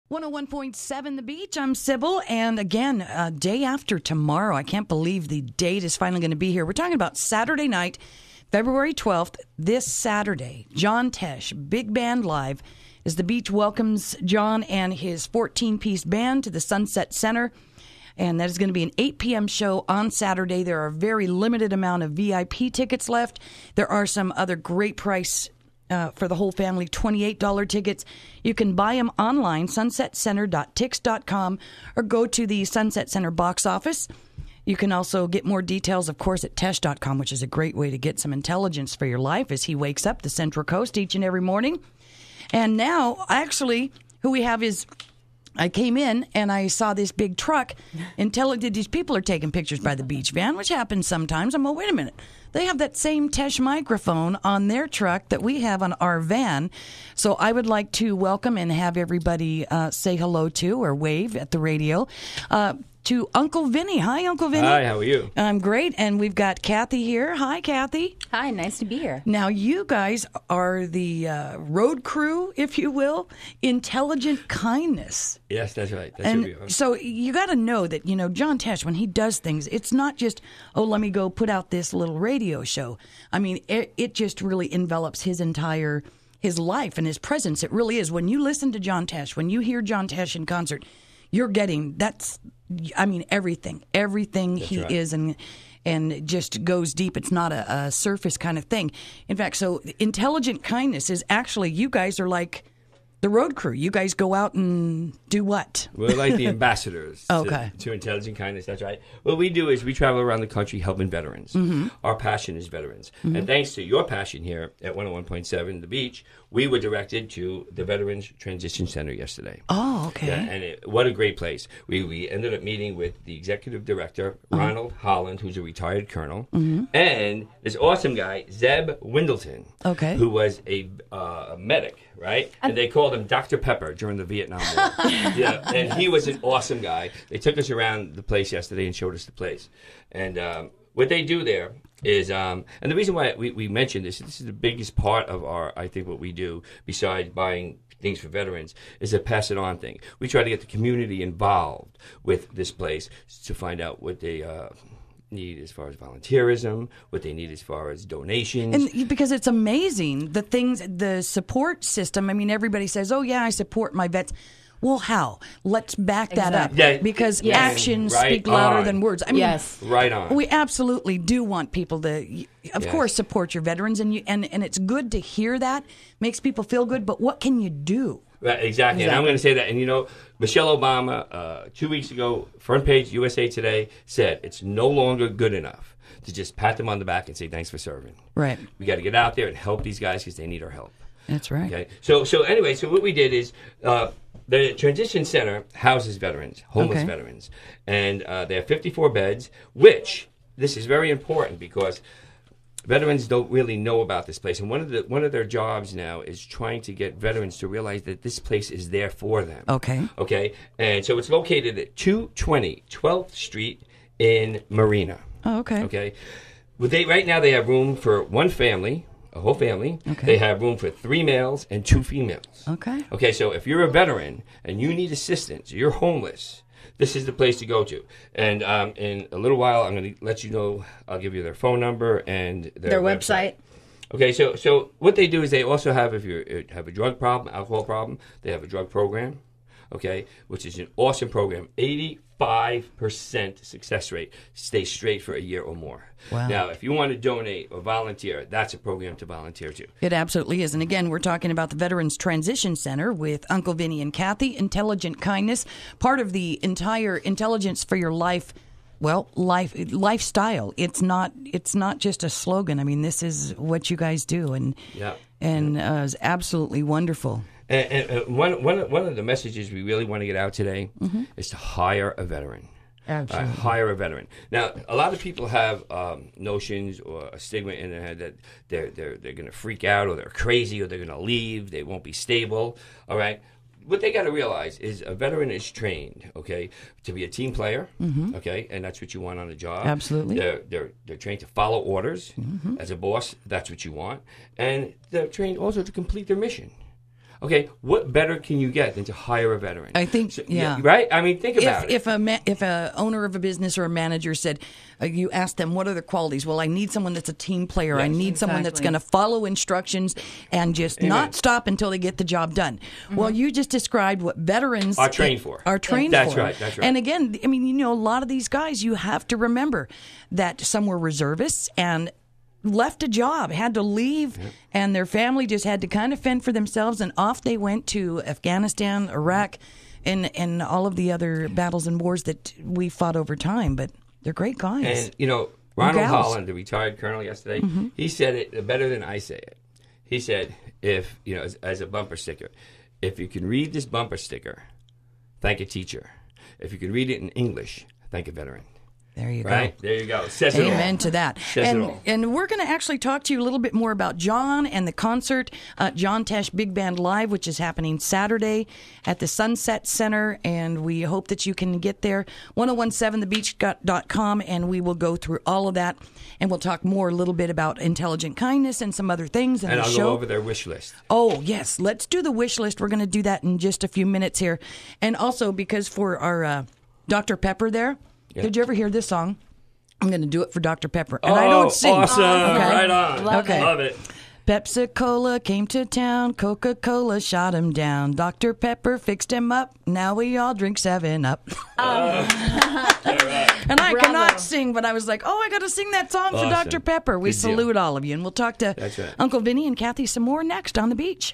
101.7 The Beach. I'm Sybil, and again, day after tomorrow. I can't believe the date is finally going to be here. We're talking about Saturday night, February 12th, this Saturday. John Tesh, Big Band Live, as the Beach welcomes John and his 14-piece band to the Sunset Center. And that is going to be an 8 p.m. show on Saturday. There are a very limited amount of VIP tickets left. There are some other great price for the whole family, $28 tickets. You can buy them online, sunsetcenter.tix.com, or go to the Sunset Center box office. You can also get more details, of course, at tesh.com, which is a great way to get some intelligence for your life as he wakes up the Central Coast each and every morning. And now, actually, who we have is... I came in and I saw this big truck and these people are taking pictures by the beach van, which happens sometimes. I'm wait a minute. They have that same Tesh microphone on their truck that we have on our van. So I would like to welcome and have everybody say hello to or wave at the radio to Uncle Vinny. Hi, Uncle Vinny. Hi, how are you? I'm great. And we've got Kathy here. Hi, Kathy. Hi, nice to be here. Now, you guys are the road crew, if you will, Intelligent Kindness. Yes, that's right. That's who we are. So you got to know that, John Tesh, when he does things, it's not just, let me go put out this little radio show. I mean, it just really envelops his life and his presence. It really is. When you listen to John Tesh, when you hear John Tesh in concert, you're getting everything that's he right. is, and it just goes deep. It's not a surface kind of thing. In fact, so Intelligent Kindness is actually, you guys are like the road crew. You guys go out and do what? We're like the ambassadors okay. to Intelligent Kindness. That's right. What we do is we travel around the country helping veterans. Mm-hmm. Our passion is veterans. Mm-hmm. And thanks to your passion here at 101.7 The Beach, we were directed to the Veterans Transition Center yesterday. Oh, okay. Yeah, and what a great place. We ended up meeting with the executive director, Ronald Holland, who's a retired colonel, and this awesome guy, Zeb Windleton, who was a medic, right? And they called him Dr. Pepper during the Vietnam War. Yeah, and he was an awesome guy. They took us around the place yesterday and showed us the place. And what they do there is, and the reason why we mentioned this is the biggest part of what we do, besides buying things for veterans, is a pass it on thing. We try to get the community involved with this place to find out what they need as far as volunteerism, what they need as far as donations. And because it's amazing, the support system. I mean, everybody says, oh yeah, I support my vets. Well, how? Let's back that up. Yeah, because actions speak louder than words. I mean, right on. We absolutely do want people to, of course, support your veterans, and it's good to hear that. Makes people feel good, but what can you do? Right, exactly. And I'm going to say that. And, Michelle Obama, 2 weeks ago, front page USA Today, said it's no longer good enough to just pat them on the back and say, thanks for serving. Right. We got to get out there and help these guys because they need our help. That's right. Okay. So what we did is the Transition Center houses veterans, homeless veterans, and they have 54 beds, which, this is very important because veterans don't really know about this place. And one of their jobs now is trying to get veterans to realize that this place is there for them. Okay. Okay. And so it's located at 220 12th Street in Marina. Oh, okay. Okay. Right now they have room for one family, a whole family. Okay. They have room for 3 males and 2 females. Okay. Okay, so if you're a veteran and you need assistance, you're homeless, this is the place to go to. And in a little while, I'm going to let you know, I'll give you their phone number and their website. Okay, so what they do is they also have, if you have a drug problem, alcohol problem, they have a drug program, okay, which is an awesome program. 85% success rate. Stay straight for a year or more. Wow. Now, if you want to donate or volunteer, that's a program to volunteer to. It absolutely is. And again, we're talking about the Veterans Transition Center with Uncle Vinny and Kathy. Intelligent Kindness, part of the entire Intelligence for Your Life. Well, lifestyle. It's not just a slogan. I mean, this is what you guys do, and is absolutely wonderful. And one of the messages we really want to get out today is to hire a veteran. Absolutely. Hire a veteran. Now, a lot of people have notions or a stigma in their head that they're going to freak out, or they're crazy, or they're going to leave. They won't be stable. All right. What they got to realize is a veteran is trained, okay, to be a team player, okay, and that's what you want on a job. Absolutely. They're trained to follow orders. As a boss, that's what you want, and they're trained also to complete their mission. Okay, what better can you get than to hire a veteran? I think, right? I mean, think about it. If a owner of a business or a manager said, you ask them, what are their qualities? Well, I need someone that's a team player. Yes, I need someone that's going to follow instructions and just not stop until they get the job done. Mm-hmm. Well, you just described what veterans are trained for. That's right. That's right. And again, I mean, a lot of these guys, you have to remember that some were reservists and left a job, had to leave, and their family just had to kind of fend for themselves, and off they went to Afghanistan, Iraq, and all of the other battles and wars that we fought over time. But they're great guys. And, Ronald Holland, the retired colonel yesterday, he said it better than I say it. He said, if, as a bumper sticker, if you can read this bumper sticker, thank a teacher. If you can read it in English, thank a veteran. There you go. Right? There you go. Says it all. Amen to that. And we're going to actually talk to you a little bit more about John and the concert, John Tesh Big Band Live, which is happening Saturday at the Sunset Center, and we hope that you can get there. 1017thebeach.com, and we will go through all of that, and we'll talk more a little bit about Intelligent Kindness and some other things in the show. And I'll go over their wish list. Oh, yes. Let's do the wish list. We're going to do that in just a few minutes here. And also, because for our Dr. Pepper there, did you ever hear this song? I'm going to do it for Dr. Pepper. And I don't sing. Awesome. Okay. Right on. Love it. Pepsi-Cola came to town. Coca-Cola shot him down. Dr. Pepper fixed him up. Now we all drink 7-Up. And I cannot sing, but I was like, I got to sing that song for Dr. Pepper. We salute all of you. And we'll talk to Uncle Vinny and Kathy some more next on the beach.